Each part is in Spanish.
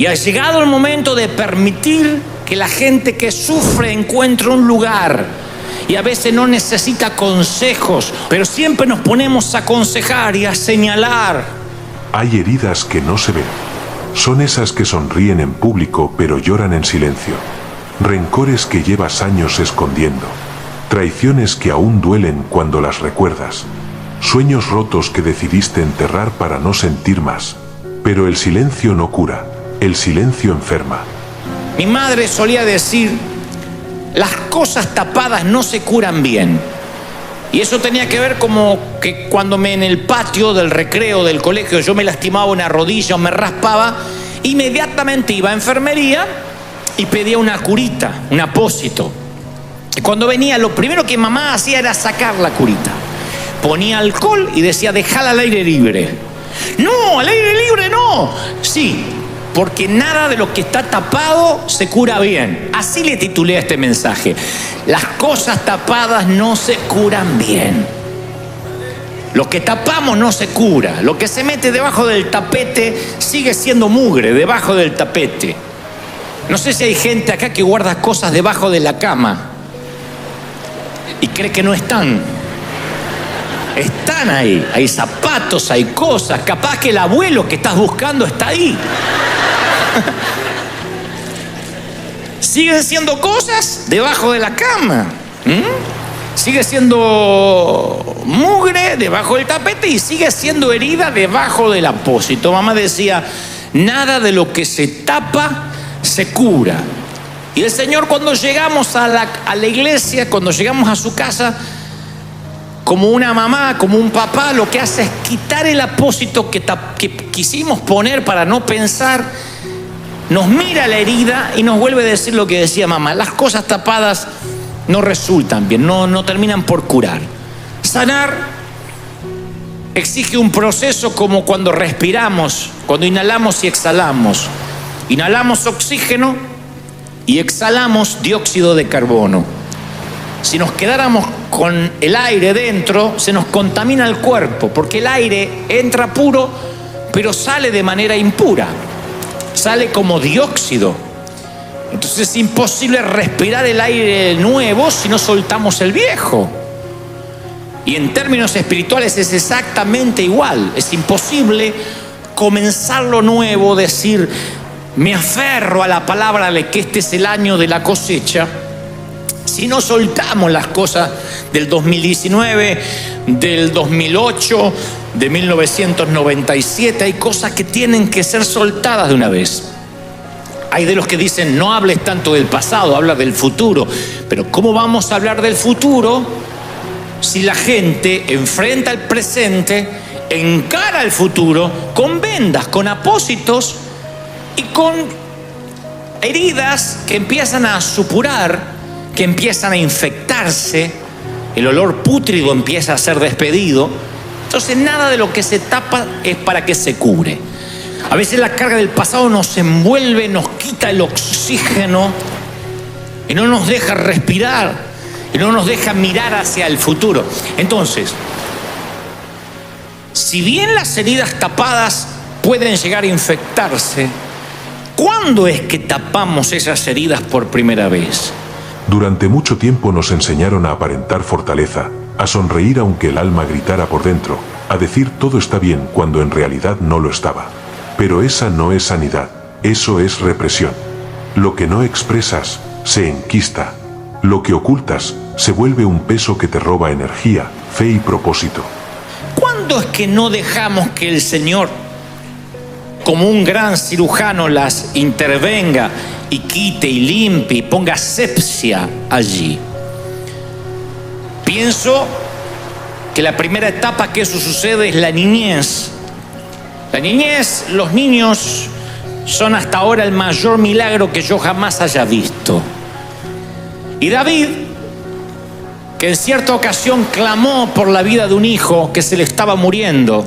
Y ha llegado el momento de permitir que la gente que sufre encuentre un lugar. Y a veces no necesita consejos, pero siempre nos ponemos a aconsejar y a señalar. Hay heridas que no se ven. Son esas que sonríen en público pero lloran en silencio. Rencores que llevas años escondiendo. Traiciones que aún duelen cuando las recuerdas. Sueños rotos que decidiste enterrar para no sentir más. Pero el silencio no cura. El silencio enferma. Mi madre solía decir, las cosas tapadas no se curan bien. Y eso tenía que ver como que cuando en el patio del recreo del colegio yo me lastimaba una rodilla o me raspaba, inmediatamente iba a enfermería y pedía una curita, un apósito. Y cuando venía, lo primero que mamá hacía era sacar la curita. Ponía alcohol y decía, dejala al aire libre. No, al aire libre no. Sí, porque nada de lo que está tapado se cura bien. Así le titulé a este mensaje. Las cosas tapadas no se curan bien. Lo que tapamos no se cura. Lo que se mete debajo del tapete sigue siendo mugre debajo del tapete. No sé si hay gente acá que guarda cosas debajo de la cama y cree que no están. Están ahí, hay zapatos, hay cosas. Capaz que el abuelo que estás buscando está ahí. Siguen siendo cosas debajo de la cama. Sigue siendo mugre debajo del tapete y sigue siendo herida debajo del apósito. Mamá decía, nada de lo que se tapa se cura. Y el Señor, cuando llegamos a la iglesia, cuando llegamos a su casa, como una mamá, como un papá, lo que hace es quitar el apósito que quisimos poner para no pensar, nos mira la herida y nos vuelve a decir lo que decía mamá. Las cosas tapadas no resultan bien, no terminan por curar. Sanar exige un proceso como cuando respiramos, cuando inhalamos y exhalamos. Inhalamos oxígeno y exhalamos dióxido de carbono. Si nos quedáramos con el aire dentro, se nos contamina el cuerpo, porque el aire entra puro, pero sale de manera impura. Sale como dióxido. Entonces es imposible respirar el aire nuevo si no soltamos el viejo. Y en términos espirituales es exactamente igual. Es imposible comenzar lo nuevo, decir, me aferro a la palabra de que este es el año de la cosecha, si no soltamos las cosas del 2019, del 2008, de 1997, hay cosas que tienen que ser soltadas de una vez. Hay de los que dicen, no hables tanto del pasado, habla del futuro. Pero ¿cómo vamos a hablar del futuro si la gente enfrenta el presente, encara el futuro con vendas, con apósitos y con heridas que empiezan a supurar, que empiezan a infectarse, el olor pútrido empieza a ser despedido? Entonces nada de lo que se tapa es para que se cure. A veces la carga del pasado nos envuelve, nos quita el oxígeno y no nos deja respirar y no nos deja mirar hacia el futuro. Entonces, si bien las heridas tapadas pueden llegar a infectarse, ¿cuándo es que tapamos esas heridas por primera vez? Durante mucho tiempo nos enseñaron a aparentar fortaleza, a sonreír aunque el alma gritara por dentro, a decir todo está bien cuando en realidad no lo estaba. Pero esa no es sanidad, eso es represión. Lo que no expresas, se enquista. Lo que ocultas, se vuelve un peso que te roba energía, fe y propósito. ¿Cuándo es que no dejamos que el Señor, como un gran cirujano, las intervenga y quite y limpie y ponga asepsia allí? Pienso que la primera etapa que eso sucede es la niñez. La niñez, los niños son hasta ahora el mayor milagro que yo jamás haya visto. Y David, que en cierta ocasión clamó por la vida de un hijo que se le estaba muriendo,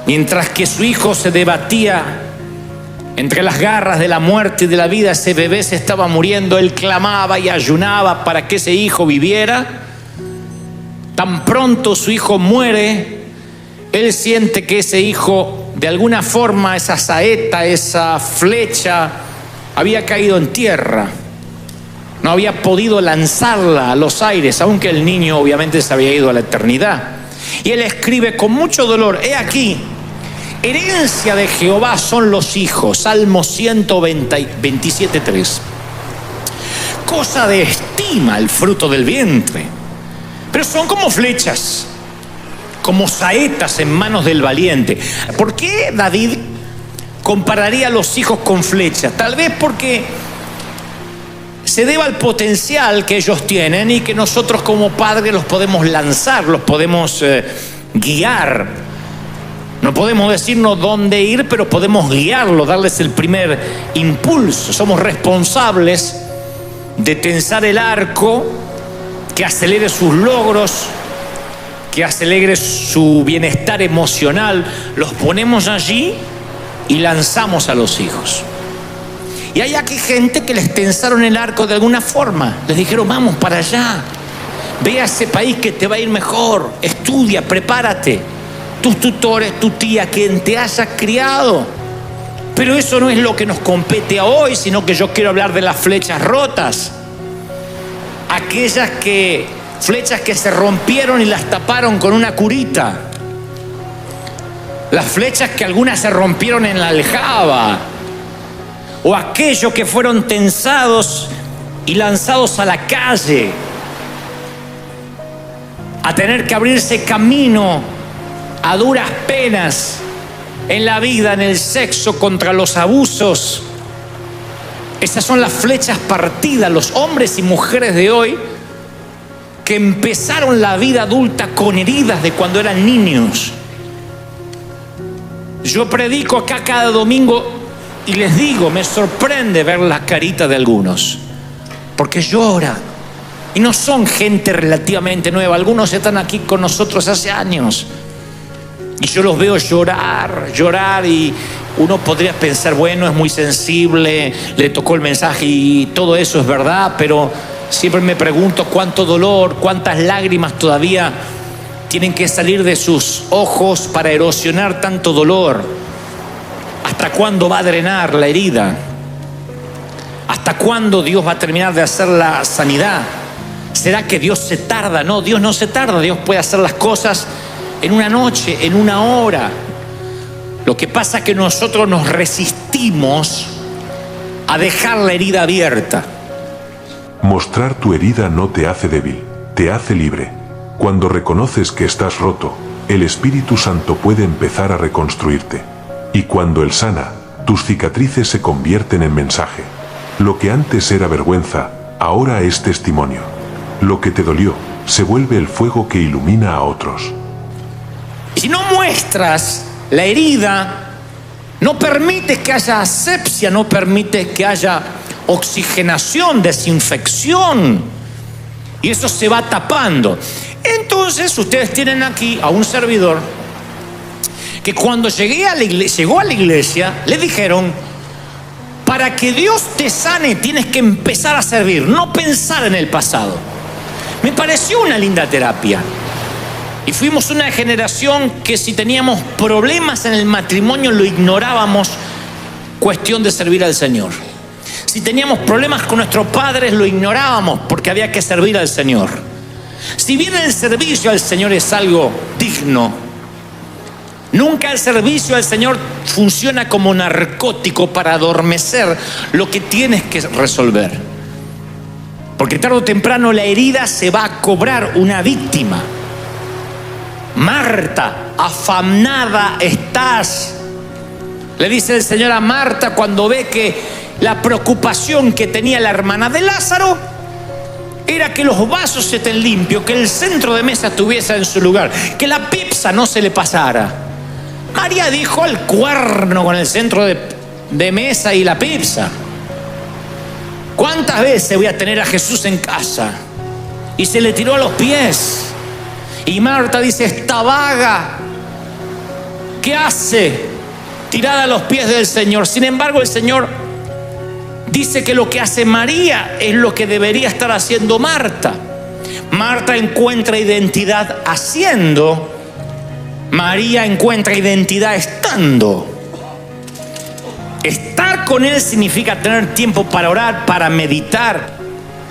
mientras que su hijo se debatía entre las garras de la muerte y de la vida, ese bebé se estaba muriendo, él clamaba y ayunaba para que ese hijo viviera. Tan pronto su hijo muere, él siente que ese hijo de alguna forma esa saeta, esa flecha, había caído en tierra. No había podido lanzarla a los aires, aunque el niño obviamente se había ido a la eternidad. Y él escribe con mucho dolor: he aquí, herencia de Jehová son los hijos. Salmo 127:3. Cosa de estima el fruto del vientre, pero son como flechas, como saetas en manos del valiente. ¿Por qué David compararía a los hijos con flechas? Tal vez porque se deba al potencial que ellos tienen y que nosotros como padres los podemos lanzar, los podemos guiar. No podemos decirnos dónde ir, pero podemos guiarlos, darles el primer impulso. Somos responsables de tensar el arco, que acelere sus logros, que acelere su bienestar emocional. Los ponemos allí y lanzamos a los hijos. Y hay aquí gente que les tensaron el arco de alguna forma. Les dijeron: vamos para allá, ve a ese país que te va a ir mejor, estudia, prepárate, tus tutores, tu tía, quien te haya criado. Pero eso no es lo que nos compete a hoy, sino que yo quiero hablar de las flechas rotas. Flechas que se rompieron y las taparon con una curita. Las flechas que algunas se rompieron en la aljaba. O aquellos que fueron tensados y lanzados a la calle, a tener que abrirse camino a duras penas en la vida, en el sexo, contra los abusos. Esas son las flechas partidas, los hombres y mujeres de hoy que empezaron la vida adulta con heridas de cuando eran niños. Yo predico acá cada domingo y les digo, me sorprende ver las caritas de algunos, porque lloran. Y no son gente relativamente nueva, algunos están aquí con nosotros hace años. Y yo los veo llorar, y uno podría pensar, bueno, es muy sensible, le tocó el mensaje y todo eso es verdad, pero siempre me pregunto cuánto dolor, cuántas lágrimas todavía tienen que salir de sus ojos para erosionar tanto dolor. ¿Hasta cuándo va a drenar la herida? ¿Hasta cuándo Dios va a terminar de hacer la sanidad? ¿Será que Dios se tarda? No, Dios no se tarda. Dios puede hacer las cosas en una noche, en una hora. Lo que pasa es que nosotros nos resistimos a dejar la herida abierta. Mostrar tu herida no te hace débil, te hace libre. Cuando reconoces que estás roto, el Espíritu Santo puede empezar a reconstruirte. Y cuando Él sana, tus cicatrices se convierten en mensaje. Lo que antes era vergüenza, ahora es testimonio. Lo que te dolió, se vuelve el fuego que ilumina a otros. Si no muestras la herida, no permites que haya asepsia, no permites que haya oxigenación, desinfección, y eso se va tapando. Entonces ustedes tienen aquí a un servidor que cuando llegó a la iglesia le dijeron: para que Dios te sane tienes que empezar a servir, no pensar en el pasado. Me pareció una linda terapia. Y fuimos una generación que si teníamos problemas en el matrimonio lo ignorábamos, cuestión de servir al Señor. Si teníamos problemas con nuestros padres lo ignorábamos porque había que servir al Señor. Si bien el servicio al Señor es algo digno, nunca el servicio al Señor funciona como narcótico para adormecer lo que tienes que resolver. Porque tarde o temprano la herida se va a cobrar una víctima. Marta, afanada estás, le dice el Señor a Marta cuando ve que la preocupación que tenía la hermana de Lázaro era que los vasos estén limpios, que el centro de mesa estuviese en su lugar, que la pizza no se le pasara. María dijo: al cuerno con el centro de mesa y la pizza. ¿Cuántas veces voy a tener a Jesús en casa? Y se le tiró a los pies. Y Marta dice: esta vaga, ¿qué hace? Tirada a los pies del Señor. Sin embargo, el Señor dice que lo que hace María es lo que debería estar haciendo Marta. Marta encuentra identidad haciendo María encuentra identidad estando. Estar con Él significa tener tiempo para orar, para meditar.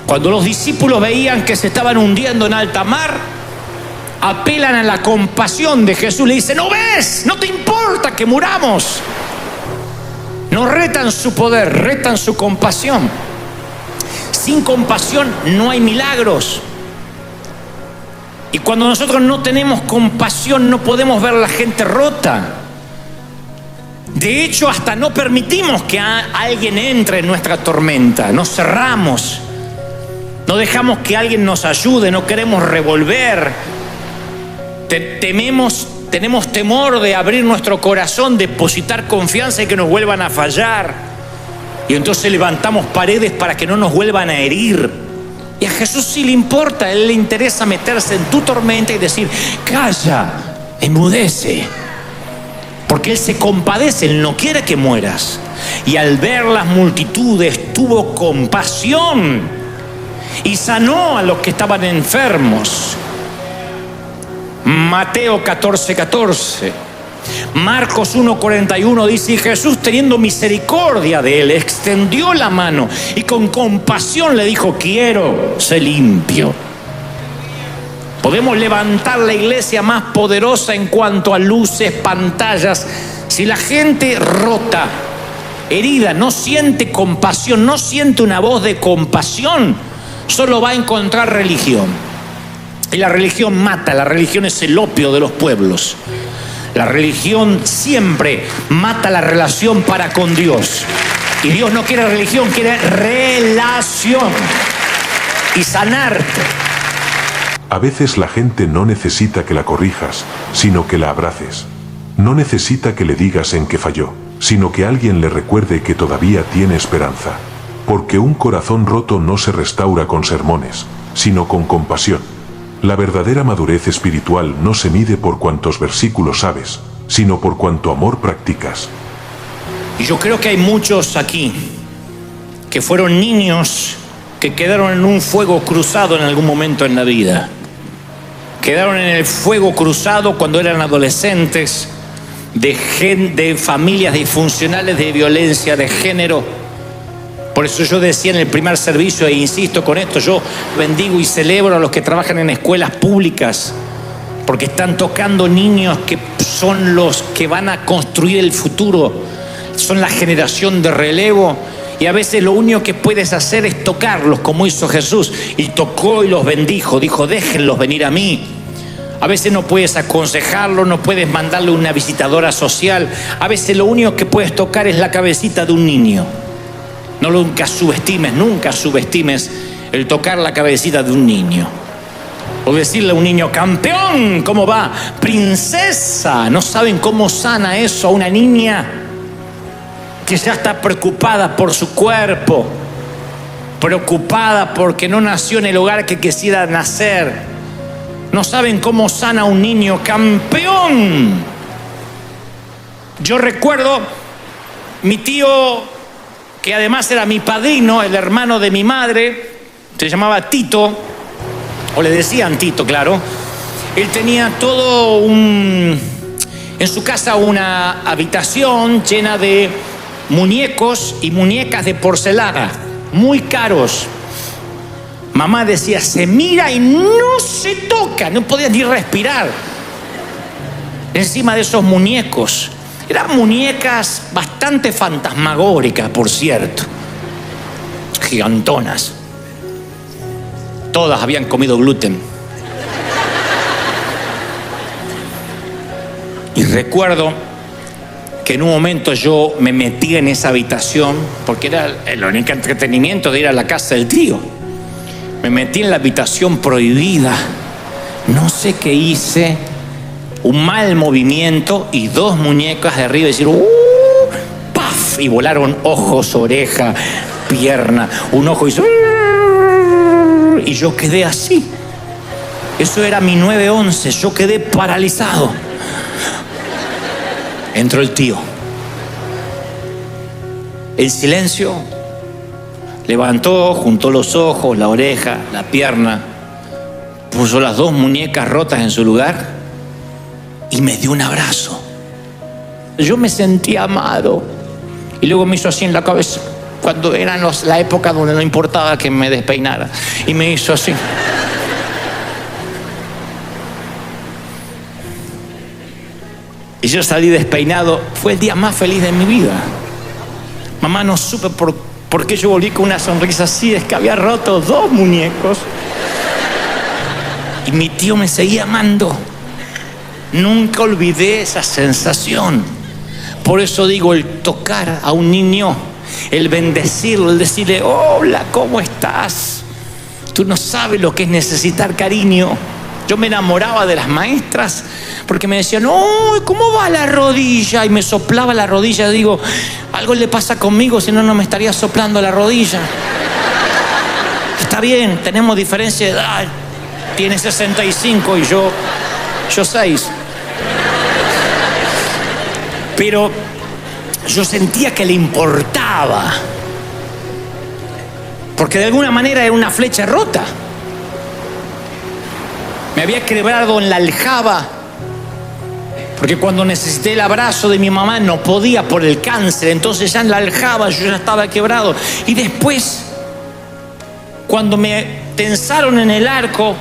Cuando los discípulos veían que se estaban hundiendo en alta mar, apelan a la compasión de Jesús. Le dicen: ¿no ves? ¿No te importa que muramos? No retan su poder, retan su compasión. Sin compasión no hay milagros. Y cuando nosotros no tenemos compasión, no podemos ver a la gente rota. De hecho, hasta no permitimos que alguien entre en nuestra tormenta. Nos cerramos. No dejamos que alguien nos ayude. No queremos revolver. Tenemos temor de abrir nuestro corazón, depositar confianza y que nos vuelvan a fallar. Y entonces levantamos paredes para que no nos vuelvan a herir. Y a Jesús sí le importa. A Él le interesa meterse en tu tormenta y decir: calla, enmudece. Porque Él se compadece, Él no quiere que mueras. Y al ver las multitudes tuvo compasión y sanó a los que estaban enfermos. Mateo 14:14. Marcos 1:41 dice: y Jesús, teniendo misericordia de él, extendió la mano y con compasión le dijo: quiero, sé limpio. Podemos levantar la iglesia más poderosa en cuanto a luces, pantallas, si la gente rota, herida, no siente compasión, no siente una voz de compasión, solo va a encontrar religión. Y la religión mata. La religión es el opio de los pueblos. La religión siempre mata la relación para con Dios. Y Dios no quiere religión, quiere relación y sanarte. A veces la gente no necesita que la corrijas, sino que la abraces. No necesita que le digas en qué falló, sino que alguien le recuerde que todavía tiene esperanza. Porque un corazón roto no se restaura con sermones, sino con compasión. La verdadera madurez espiritual no se mide por cuántos versículos sabes, sino por cuánto amor practicas. Y yo creo que hay muchos aquí que fueron niños que quedaron en un fuego cruzado en algún momento en la vida. Quedaron en el fuego cruzado cuando eran adolescentes, de familias disfuncionales, de violencia de género. Por eso yo decía en el primer servicio, e insisto con esto, yo bendigo y celebro a los que trabajan en escuelas públicas, porque están tocando niños que son los que van a construir el futuro, son la generación de relevo. Y a veces lo único que puedes hacer es tocarlos, como hizo Jesús, y tocó y los bendijo, dijo: déjenlos venir a mí. A veces no puedes aconsejarlo, no puedes mandarle una visitadora social. A veces lo único que puedes tocar es la cabecita de un niño. Nunca subestimes el tocar la cabecita de un niño. O decirle a un niño: campeón, ¿cómo va? Princesa. No saben cómo sana eso a una niña que ya está preocupada por su cuerpo, preocupada porque no nació en el hogar que quisiera nacer. No saben cómo sana a un niño. Campeón. Yo recuerdo mi tío, que además era mi padrino, el hermano de mi madre, se llamaba Tito, o le decían Tito, claro. Él tenía en su casa una habitación llena de muñecos y muñecas de porcelana, muy caros. Mamá decía: se mira y no se toca, no podía ni respirar encima de esos muñecos. Eran muñecas bastante fantasmagóricas, por cierto, gigantonas. Todas habían comido gluten. Y recuerdo que en un momento yo me metí en esa habitación, porque era el único entretenimiento de ir a la casa del tío. Me metí en la habitación prohibida. No sé qué hice. Un mal movimiento y dos muñecas de arriba decir ¡paf! Y volaron ojos, oreja, pierna. Un ojo hizo y yo quedé así. Eso era mi 9/11. Yo quedé paralizado. Entró el tío. El silencio. Levantó, juntó los ojos, la oreja, la pierna. Puso las dos muñecas rotas en su lugar. y me dio un abrazo. Yo me sentí amado. Y luego me hizo así en la cabeza, cuando era la época donde no importaba que me despeinara. Y me hizo así. Y yo salí despeinado. Fue el día más feliz de mi vida. Mamá, no supe por qué yo volví con una sonrisa así. Es que había roto 2 muñecos. Y mi tío me seguía amando. Nunca olvidé esa sensación. Por eso digo, el tocar a un niño, el bendecirlo, el decirle, hola, ¿cómo estás? Tú no sabes lo que es necesitar cariño. Yo me enamoraba de las maestras porque me decían, ¿cómo va la rodilla? Y me soplaba la rodilla. Digo, algo le pasa conmigo, si no, no me estaría soplando la rodilla. Está bien, tenemos diferencia de edad. Tiene 65 y yo 6. Pero yo sentía que le importaba. Porque de alguna manera era una flecha rota. Me había quebrado en la aljaba. Porque cuando necesité el abrazo de mi mamá no podía por el cáncer. Entonces ya en la aljaba yo ya estaba quebrado. Y después, cuando me tensaron en el arco,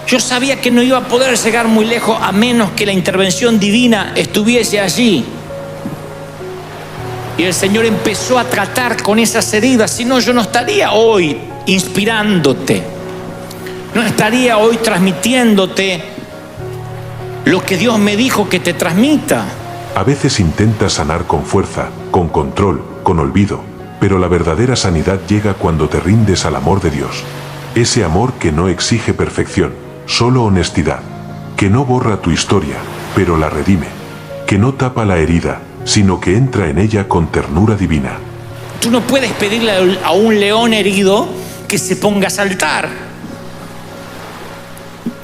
yo sabía que no iba a poder llegar muy lejos a menos que la intervención divina estuviese allí. Y el Señor empezó a tratar con esas heridas. Si no, yo no estaría hoy inspirándote. No estaría hoy transmitiéndote lo que Dios me dijo que te transmita. A veces intentas sanar con fuerza, con control, con olvido, pero la verdadera sanidad llega cuando te rindes al amor de Dios. Ese amor que no exige perfección, solo honestidad, que no borra tu historia, pero la redime, que no tapa la herida, sino que entra en ella con ternura divina. Tú no puedes pedirle a un león herido que se ponga a saltar.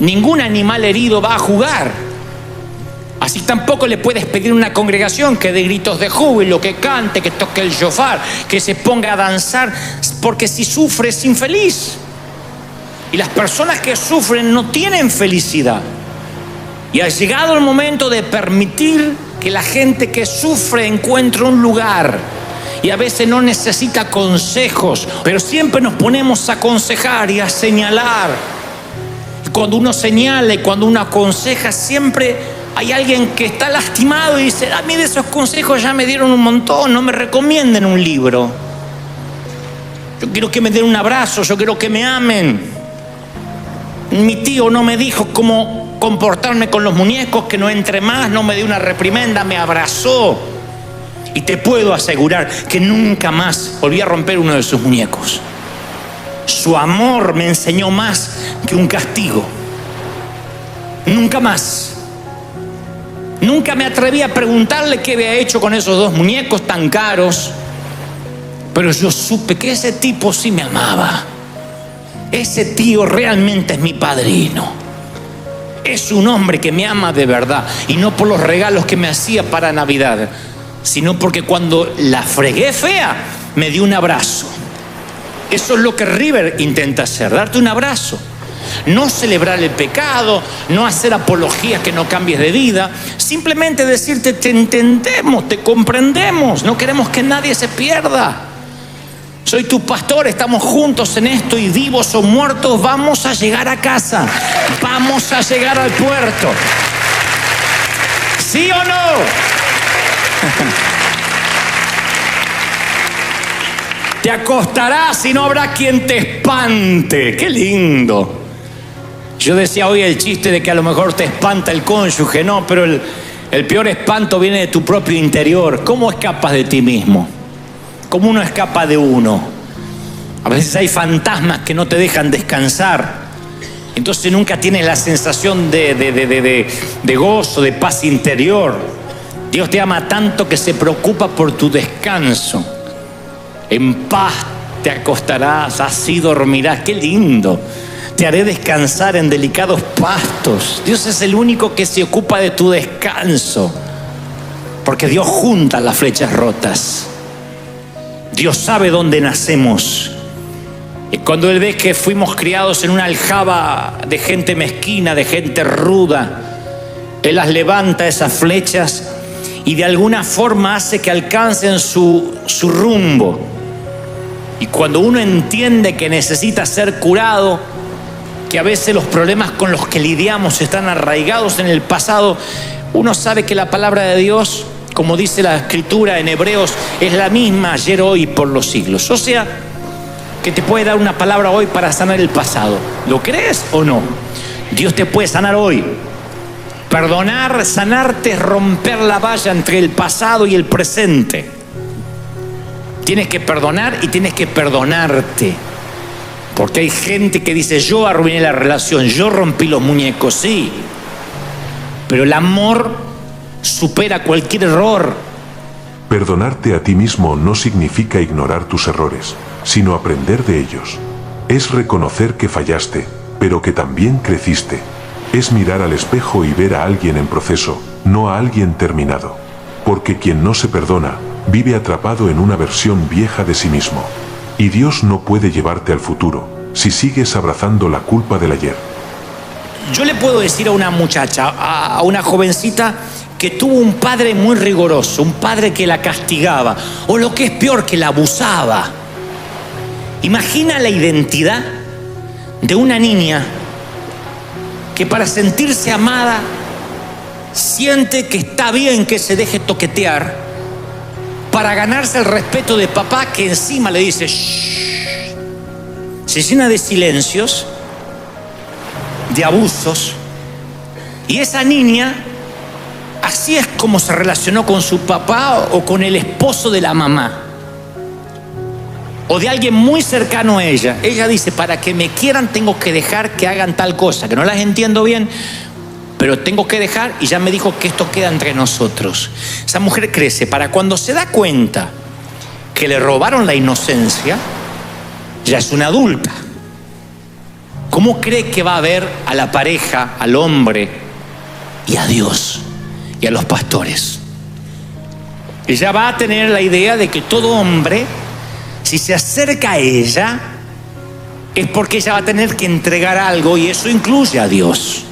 Ningún animal herido va a jugar. Así tampoco le puedes pedir a una congregación que dé gritos de júbilo, que cante, que toque el shofar, que se ponga a danzar, porque si sufre es infeliz. Y las personas que sufren no tienen felicidad. Y ha llegado el momento de permitir que la gente que sufre encuentre un lugar. Y a veces no necesita consejos, pero siempre nos ponemos a aconsejar y a señalar. Y cuando uno señala y cuando uno aconseja, siempre hay alguien que está lastimado y dice, a mí de esos consejos ya me dieron un montón, no me recomienden un libro. Yo quiero que me den un abrazo, yo quiero que me amen. Mi tío no me dijo cómo comportarme con los muñecos, que no entre más, no me dio una reprimenda, me abrazó. Y te puedo asegurar que nunca más volví a romper uno de sus muñecos. Su amor me enseñó más que un castigo. Nunca más. Nunca me atreví a preguntarle qué había hecho con esos 2 muñecos tan caros. Pero yo supe que ese tipo sí me amaba. Ese tío realmente es mi padrino. Es un hombre que me ama de verdad. Y no por los regalos que me hacía para Navidad, sino porque cuando la fregué fea, me dio un abrazo. Eso es lo que River intenta hacer, darte un abrazo. No celebrar el pecado, no hacer apología que no cambies de vida, simplemente decirte, te entendemos, te comprendemos, no queremos que nadie se pierda. Soy tu pastor, estamos juntos en esto y vivos o muertos vamos a llegar a casa, vamos a llegar al puerto. ¿Sí o no? Te acostarás y no habrá quien te espante. ¡Qué lindo! Yo decía hoy el chiste de que a lo mejor te espanta el cónyuge. No, pero el peor espanto viene de tu propio interior. ¿Cómo escapas de ti mismo? ¿Cómo uno escapa de uno? A veces hay fantasmas que no te dejan descansar. Entonces nunca tienes la sensación de gozo, de paz interior. Dios te ama tanto que se preocupa por tu descanso. En paz te acostarás, así dormirás. ¡Qué lindo! Te haré descansar en delicados pastos. Dios es el único que se ocupa de tu descanso. Porque Dios junta las flechas rotas. Dios sabe dónde nacemos. Y cuando Él ve que fuimos criados en una aljaba de gente mezquina, de gente ruda, Él las levanta, esas flechas, y de alguna forma hace que alcancen su rumbo. Y cuando uno entiende que necesita ser curado, que a veces los problemas con los que lidiamos están arraigados en el pasado, uno sabe que la palabra de Dios, como dice la Escritura en Hebreos, es la misma ayer, hoy y por los siglos. O sea, que te puede dar una palabra hoy para sanar el pasado. ¿Lo crees o no? Dios te puede sanar hoy. Perdonar, sanarte, es romper la valla entre el pasado y el presente. Tienes que perdonar y tienes que perdonarte. Porque hay gente que dice, yo arruiné la relación, yo rompí los muñecos, sí. Pero el amor supera cualquier error. Perdonarte a ti mismo no significa ignorar tus errores, sino aprender de ellos. Es reconocer que fallaste, pero que también creciste. Es mirar al espejo y ver a alguien en proceso, no a alguien terminado. Porque quien no se perdona, vive atrapado en una versión vieja de sí mismo. Y Dios no puede llevarte al futuro, si sigues abrazando la culpa del ayer. Yo le puedo decir a una muchacha, a una jovencita, que tuvo un padre muy riguroso, un padre que la castigaba, o lo que es peor, que la abusaba. Imagina la identidad de una niña que para sentirse amada siente que está bien que se deje toquetear, para ganarse el respeto de papá, que encima le dice shh. Se llena de silencios, de abusos, y esa niña así es como se relacionó con su papá o con el esposo de la mamá o de alguien muy cercano a ella. Ella dice, para que me quieran tengo que dejar que hagan tal cosa, que no las entiendo bien, pero tengo que dejar, y ya me dijo que esto queda entre nosotros. Esa mujer crece, para cuando se da cuenta que le robaron la inocencia, ya es una adulta. ¿Cómo cree que va a ver a la pareja, al hombre y a Dios y a los pastores? Ella va a tener la idea de que todo hombre, si se acerca a ella, es porque ella va a tener que entregar algo, y eso incluye a Dios.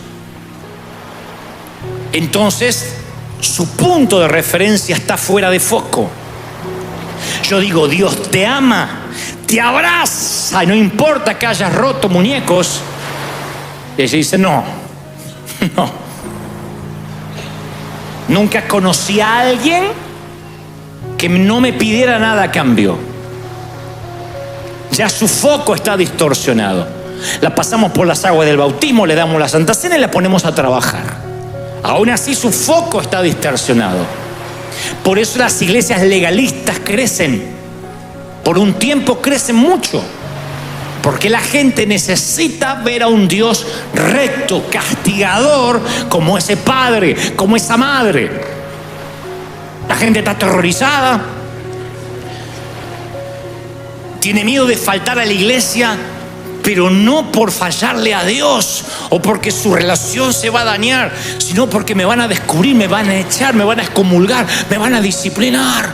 Entonces, su punto de referencia está fuera de foco. Yo digo, Dios te ama, te abraza, y no importa que hayas roto muñecos. Y ella dice, no. Nunca conocí a alguien que no me pidiera nada a cambio. Ya su foco está distorsionado. La pasamos por las aguas del bautismo, le damos la Santa Cena y la ponemos a trabajar. Aún así su foco está distorsionado. Por eso las iglesias legalistas crecen. Por un tiempo crecen mucho. Porque la gente necesita ver a un Dios recto, castigador, como ese padre, como esa madre. La gente está aterrorizada. Tiene miedo de faltar a la iglesia, pero no por fallarle a Dios o porque su relación se va a dañar, sino porque me van a descubrir, me van a echar, me van a excomulgar, me van a disciplinar.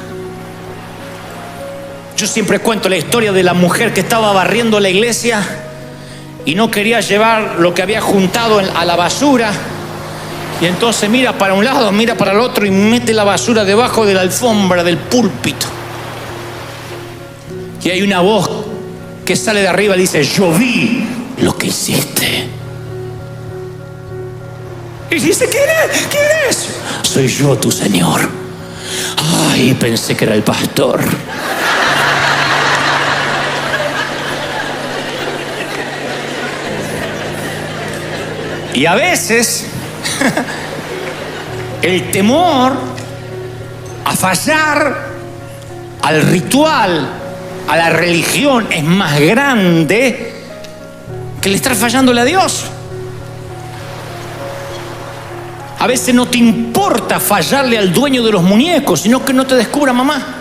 Yo siempre cuento la historia de la mujer que estaba barriendo la iglesia y no quería llevar lo que había juntado a la basura, y entonces mira para un lado, mira para el otro y mete la basura debajo de la alfombra del púlpito. Y hay una voz que sale de arriba y dice, yo vi lo que hiciste. Y dice, ¿quién es? ¿Quién es? Soy yo, tu Señor. Ay, pensé que era el pastor. Y a veces el temor a fallar al ritual, a la religión, es más grande que el estar fallándole a Dios. A veces no te importa fallarle al dueño de los muñecos, sino que no te descubra mamá.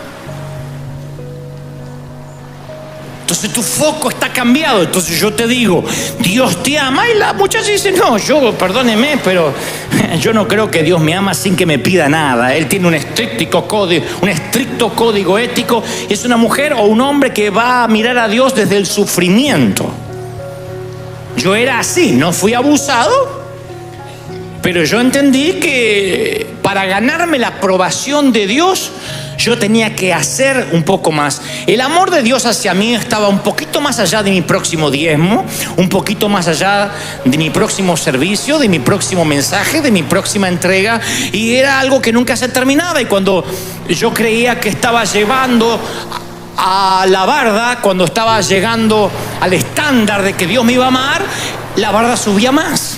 Entonces tu foco está cambiado. Entonces yo te digo, Dios te ama, y la muchacha dice, no, yo, perdóneme, pero yo no creo que Dios me ama sin que me pida nada. Él tiene un estricto código ético. Es una mujer o un hombre que va a mirar a Dios desde el sufrimiento. Yo era así, no fui abusado, Pero yo entendí que para ganarme la aprobación de Dios, yo tenía que hacer un poco más. El amor de Dios hacia mí estaba un poquito más allá de mi próximo diezmo, un poquito más allá de mi próximo servicio, de mi próximo mensaje, de mi próxima entrega, y era algo que nunca se terminaba. Y cuando yo creía que estaba llevando a la barda, cuando estaba llegando al estándar de que Dios me iba a amar, la barda subía más.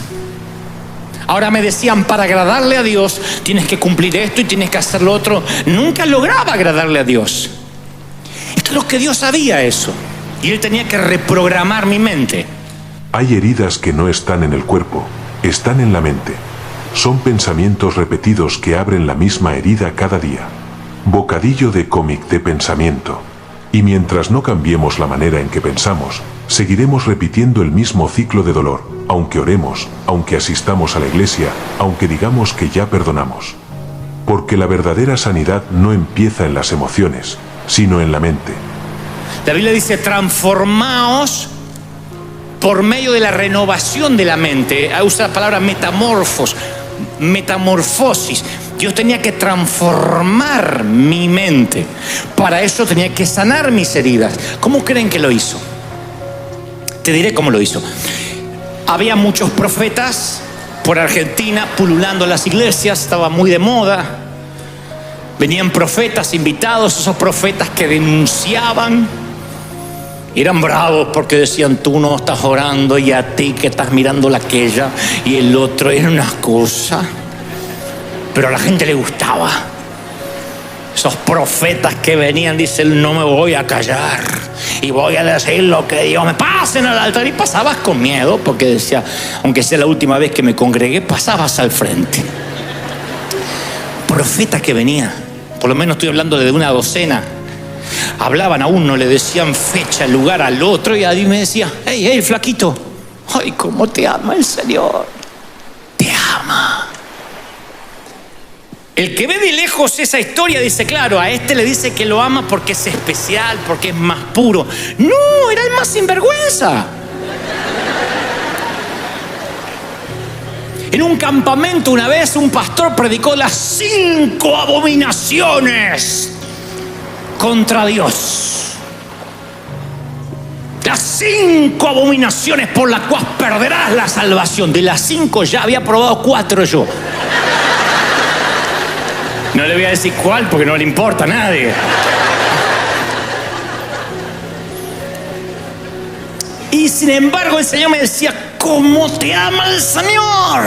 Ahora me decían, para agradarle a Dios tienes que cumplir esto y tienes que hacer lo otro. Nunca lograba agradarle a Dios. Esto es lo que Dios sabía eso. Y Él tenía que reprogramar mi mente. Hay heridas que no están en el cuerpo, están en la mente. Son pensamientos repetidos que abren la misma herida cada día. Bocadillo de cómic de pensamiento. Y mientras no cambiemos la manera en que pensamos, seguiremos repitiendo el mismo ciclo de dolor, aunque oremos, aunque asistamos a la iglesia, aunque digamos que ya perdonamos. Porque la verdadera sanidad no empieza en las emociones, sino en la mente. La Biblia dice, transformaos por medio de la renovación de la mente. Usa la palabra metamorfosis. Dios tenía que transformar mi mente. Para eso tenía que sanar mis heridas. ¿Cómo creen que lo hizo? Te diré cómo lo hizo. Había muchos profetas por Argentina pululando en las iglesias, estaba muy de moda. Venían profetas invitados, esos profetas que denunciaban. Eran bravos porque decían, tú no estás orando, y a ti que estás mirando la aquella y el otro. Era una cosa. Pero a la gente le gustaba. Esos profetas que venían, dicen, no me voy a callar y voy a decir lo que Dios me pasen al altar. Y pasabas con miedo porque decía, aunque sea la última vez que me congregué, pasabas al frente. Profetas que venían, por lo menos estoy hablando de una docena, hablaban a uno, le decían fecha, lugar al otro, y a mí me decía, hey, flaquito, ay, cómo te ama el Señor, te ama. El que ve de lejos esa historia dice, claro, a este le dice que lo ama porque es especial, porque es más puro. No, era el más sinvergüenza. En un campamento una vez un pastor predicó las 5 abominaciones contra Dios. Las 5 abominaciones por las cuales perderás la salvación. De las 5 ya había probado 4 yo. No le voy a decir cuál porque no le importa a nadie. Y sin embargo el Señor me decía, ¿cómo te ama el Señor?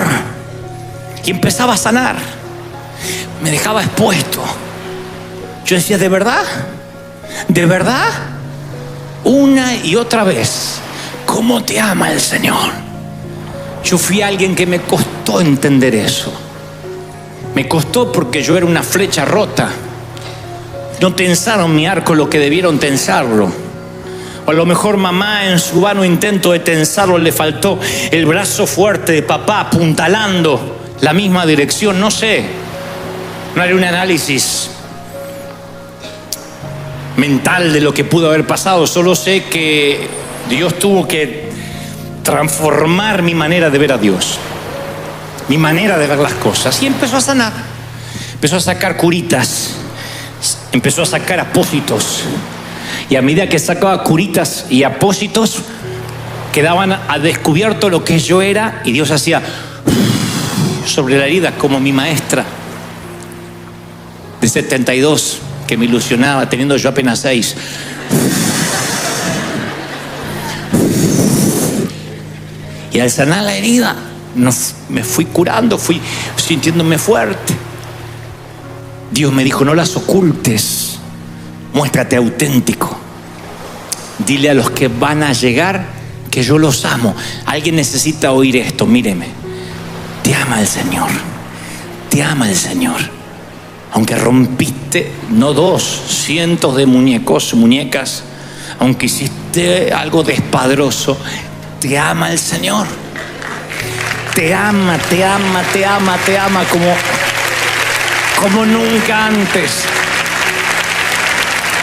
Y empezaba a sanar. Me dejaba expuesto. Yo decía, ¿de verdad? ¿De verdad? Una y otra vez, ¿cómo te ama el Señor? Yo fui alguien que me costó entender eso. Me costó porque yo era una flecha rota. No tensaron mi arco lo que debieron tensarlo. O a lo mejor mamá en su vano intento de tensarlo le faltó el brazo fuerte de papá apuntalando la misma dirección. No sé. No haré un análisis mental de lo que pudo haber pasado. Solo sé que Dios tuvo que transformar mi manera de ver a Dios, mi manera de ver las cosas, y empezó a sanar. Empezó a sacar curitas, empezó a sacar apósitos, y a medida que sacaba curitas y apósitos quedaban a descubierto lo que yo era, y Dios hacía sobre la herida, como mi maestra de 72 que me ilusionaba teniendo yo apenas 6. Y al sanar la herida me fui curando, fui sintiéndome fuerte. Dios me dijo, no las ocultes, muéstrate auténtico. Dile a los que van a llegar que yo los amo. Alguien necesita oír esto, míreme. Te ama el Señor, te ama el Señor. Aunque rompiste, no 2, cientos de muñecas, aunque hiciste algo despadroso, te ama el Señor. Te ama, te ama, te ama, te ama como nunca antes.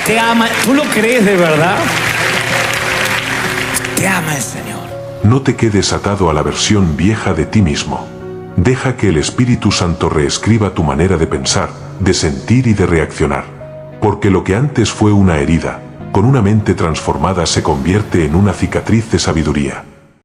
Te ama. ¿Tú lo crees de verdad? Te ama el Señor. No te quedes atado a la versión vieja de ti mismo. Deja que el Espíritu Santo reescriba tu manera de pensar, de sentir y de reaccionar. Porque lo que antes fue una herida, con una mente transformada se convierte en una cicatriz de sabiduría.